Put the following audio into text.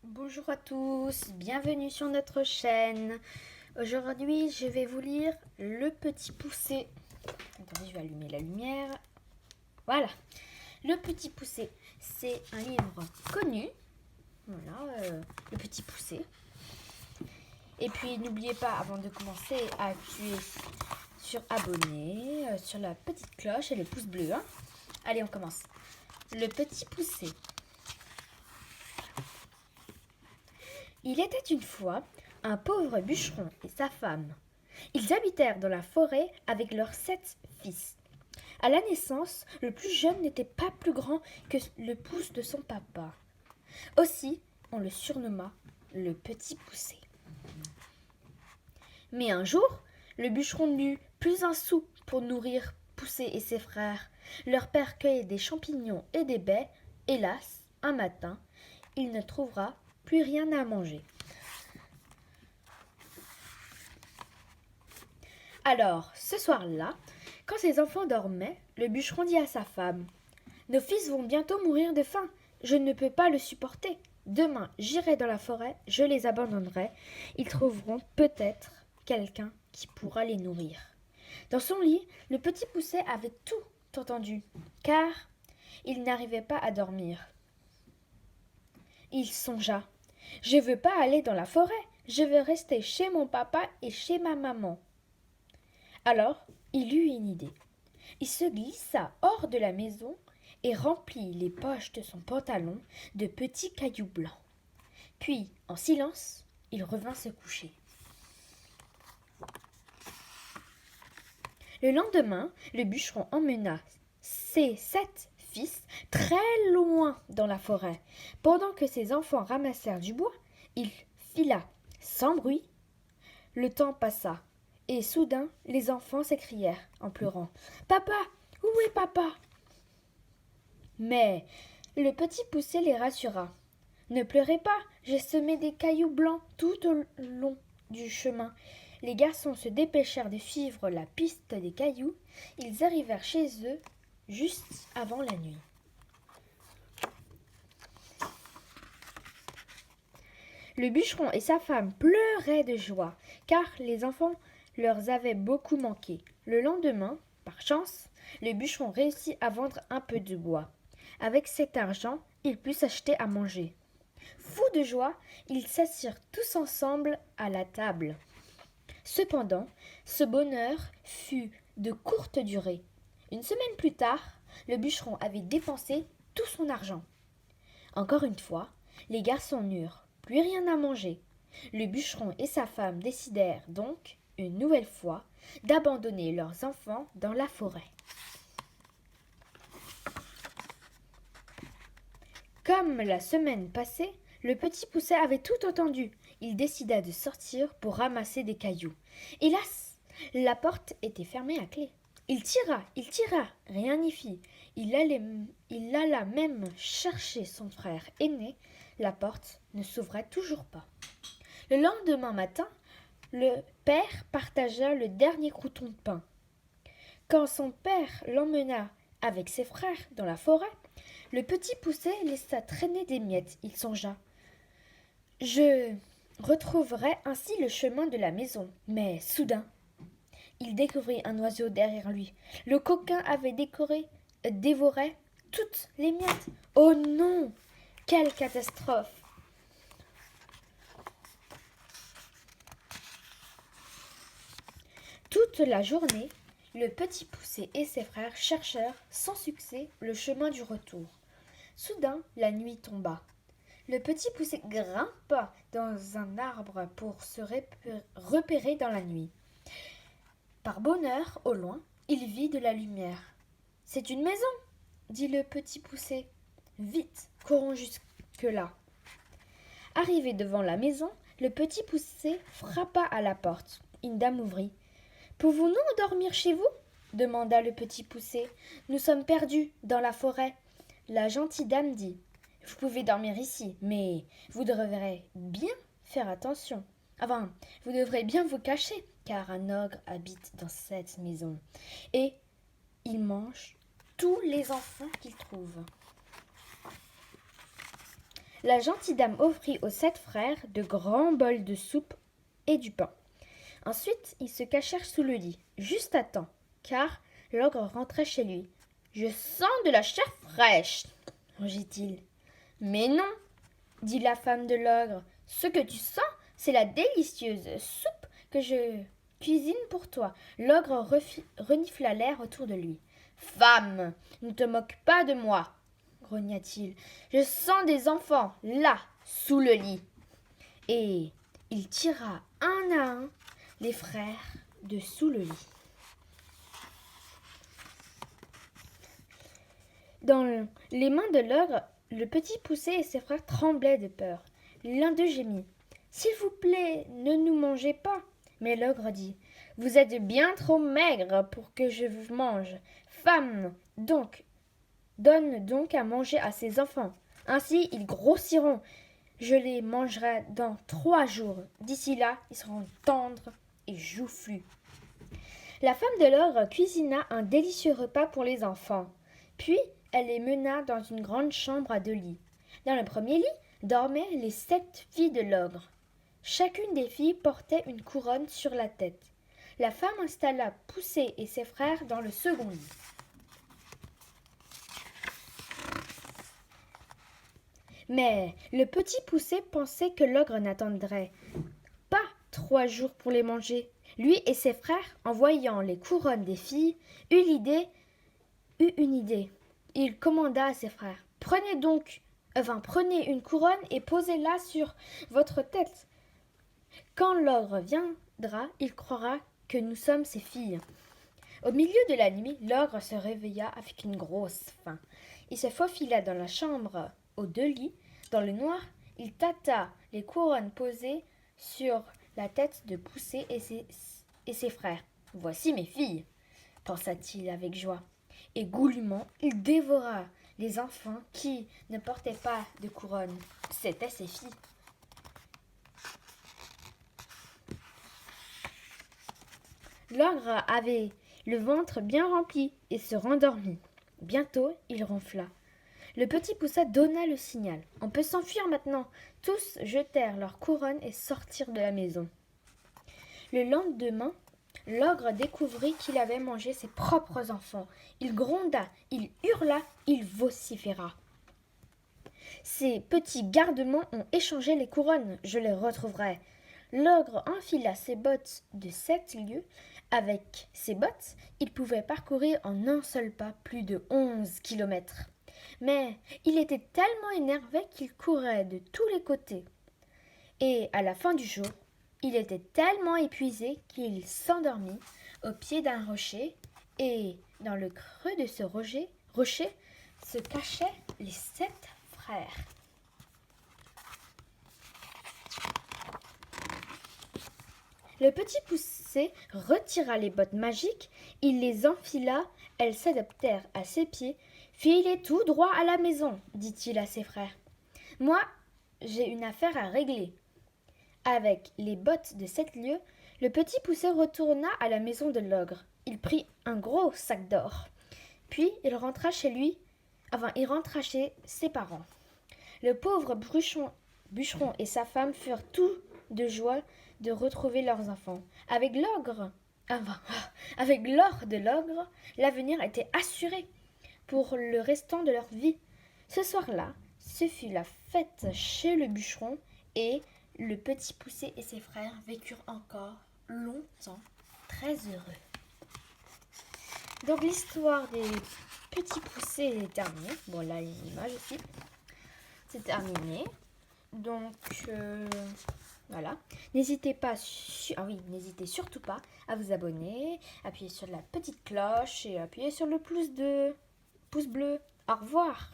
Bonjour à tous, bienvenue sur notre chaîne. Aujourd'hui, je vais vous lire Le Petit Poucet. Attendez, je vais allumer la lumière. Voilà, Le Petit Poucet, c'est un livre connu. Voilà, Le Petit Poucet. Et puis, n'oubliez pas, avant de commencer, à appuyer sur abonner, sur la petite cloche et le pouce bleu. Allez, on commence. Le Petit Poucet. Il était une fois un pauvre bûcheron et sa femme. Ils habitèrent dans la forêt avec leurs 7 fils. À la naissance, le plus jeune n'était pas plus grand que le pouce de son papa. Aussi, on le surnomma le Petit Poucet. Mais un jour, le bûcheron n'eut plus un sou pour nourrir Poucet et ses frères. Leur père cueillait des champignons et des baies. Hélas, un matin, il ne trouvera plus rien à manger. Alors, ce soir-là, quand ses enfants dormaient, le bûcheron dit à sa femme : « Nos fils vont bientôt mourir de faim. Je ne peux pas le supporter. Demain, j'irai dans la forêt, je les abandonnerai. Ils trouveront peut-être quelqu'un qui pourra les nourrir. » Dans son lit, le petit Poucet avait tout entendu, car il n'arrivait pas à dormir. Il songea : « Je ne veux pas aller dans la forêt. Je veux rester chez mon papa et chez ma maman. » Alors, il eut une idée. Il se glissa hors de la maison et remplit les poches de son pantalon de petits cailloux blancs. Puis, en silence, il revint se coucher. Le lendemain, le bûcheron emmena ses 7 fils très loin dans la forêt. Pendant que ses enfants ramassèrent du bois, il fila sans bruit. Le temps passa. Et soudain, les enfants s'écrièrent en pleurant : « Papa, où est papa ?» Mais le petit Poucet les rassura. « Ne pleurez pas, j'ai semé des cailloux blancs tout au long du chemin. » Les garçons se dépêchèrent de suivre la piste des cailloux. Ils arrivèrent chez eux juste avant la nuit. Le bûcheron et sa femme pleuraient de joie, car les enfants leur avaient beaucoup manqué. Le lendemain, par chance, le bûcheron réussit à vendre un peu de bois. Avec cet argent, il put s'acheter à manger. Fous de joie, ils s'assirent tous ensemble à la table. Cependant, ce bonheur fut de courte durée. Une semaine plus tard, le bûcheron avait dépensé tout son argent. Encore une fois, les garçons n'eurent plus rien à manger. Le bûcheron et sa femme décidèrent donc, une nouvelle fois, d'abandonner leurs enfants dans la forêt. Comme la semaine passée, le petit Poucet avait tout entendu. Il décida de sortir pour ramasser des cailloux. Hélas, la porte était fermée à clé. Il tira, rien n'y fit. Il alla même chercher son frère aîné. La porte ne s'ouvrait toujours pas. Le lendemain matin, le père partagea le dernier crouton de pain. Quand son père l'emmena avec ses frères dans la forêt, le petit Poucet laissa traîner des miettes. Il songea : « Je retrouverai ainsi le chemin de la maison. » Mais soudain, il découvrit un oiseau derrière lui. Le coquin avait dévoré toutes les miettes. Oh non! Quelle catastrophe! Toute la journée, le petit Poucet et ses frères cherchèrent sans succès le chemin du retour. Soudain, la nuit tomba. Le petit Poucet grimpa dans un arbre pour se repérer dans la nuit. Par bonheur, au loin, il vit de la lumière. « C'est une maison !» dit le petit Poucet. « Vite, courons jusque-là. » Arrivé devant la maison, le petit Poucet frappa à la porte. Une dame ouvrit. « Pouvons-nous dormir chez vous ?» demanda le petit Poucet. « Nous sommes perdus dans la forêt. » La gentille dame dit : « Vous pouvez dormir ici, mais vous devrez bien faire attention. Enfin, vous devrez bien vous cacher, car un ogre habite dans cette maison. Et il mange tous les enfants qu'il trouve. » La gentille dame offrit aux 7 frères de grands bols de soupe et du pain. Ensuite, ils se cachèrent sous le lit, juste à temps, car l'ogre rentrait chez lui. « Je sens de la chair fraîche !» rugit-il. « Mais non !» dit la femme de l'ogre. « Ce que tu sens, c'est la délicieuse soupe que je cuisine pour toi. » L'ogre renifla l'air autour de lui. « Femme, ne te moque pas de moi !» grogna-t-il. « Je sens des enfants, là, sous le lit. » Et il tira un à un les frères de sous le lit. Dans les mains de l'ogre, le petit poussé et ses frères tremblaient de peur. L'un d'eux gémit. « S'il vous plaît, ne nous mangez pas !» Mais l'ogre dit. « Vous êtes bien trop maigre pour que je vous mange. Femme, donc, donne donc à manger à ces enfants. Ainsi, ils grossiront. Je les mangerai dans 3 jours. D'ici là, ils seront tendres et joufflus. » La femme de l'ogre cuisina un délicieux repas pour les enfants. Puis, elle les mena dans une grande chambre à 2 lits. Dans le premier lit dormaient les 7 filles de l'ogre. Chacune des filles portait une couronne sur la tête. La femme installa Poussé et ses frères dans le second lit. Mais le petit Poussé pensait que l'ogre n'attendrait pas 3 jours pour les manger. Lui et ses frères, en voyant les couronnes des filles, eut une idée. Il commanda à ses frères. Prenez une couronne et posez-la sur votre tête. Quand l'ogre viendra, il croira que nous sommes ses filles. Au milieu de la nuit, l'ogre se réveilla avec une grosse faim. Il se faufila dans la chambre aux 2 lits. Dans le noir, il tâta les couronnes posées sur la tête de Poussé et ses frères. « Voici mes filles !» pensa-t-il avec joie. Et goulûment, il dévora les enfants qui ne portaient pas de couronne. C'étaient ses filles. L'ogre avait le ventre bien rempli et se rendormit. Bientôt, il ronfla. Le petit Poussé donna le signal. « On peut s'enfuir maintenant !» Tous jetèrent leurs couronnes et sortirent de la maison. Le lendemain, l'ogre découvrit qu'il avait mangé ses propres enfants. Il gronda, il hurla, il vociféra. « Ces petits gardements ont échangé les couronnes, je les retrouverai. » L'ogre enfila ses bottes de 7 lieues. Avec ses bottes, il pouvait parcourir en un seul pas plus de 11 kilomètres. Mais il était tellement énervé qu'il courait de tous les côtés. Et à la fin du jour, il était tellement épuisé qu'il s'endormit au pied d'un rocher, et dans le creux de ce rocher se cachaient les 7 frères. Le petit Poussé retira les bottes magiques, il les enfila, elles s'adaptèrent à ses pieds. « Filez tout droit à la maison, dit-il à ses frères. Moi, j'ai une affaire à régler. » Avec les bottes de 7 lieues, le petit Poussé retourna à la maison de l'ogre. Il prit un gros sac d'or. Puis il rentra chez ses parents. Le pauvre bûcheron et sa femme furent tous de joie de retrouver leurs enfants. Avec l'or de l'ogre, l'avenir était assuré pour le restant de leur vie. Ce soir-là, ce fut la fête chez le bûcheron et le petit Poussé et ses frères vécurent encore longtemps très heureux. Donc l'histoire des petits Poussés est terminée. Bon, là, il y a une image aussi. C'est terminé. Donc, voilà. N'hésitez surtout pas à vous abonner, appuyer sur la petite cloche et appuyer sur le pouce bleu. Au revoir.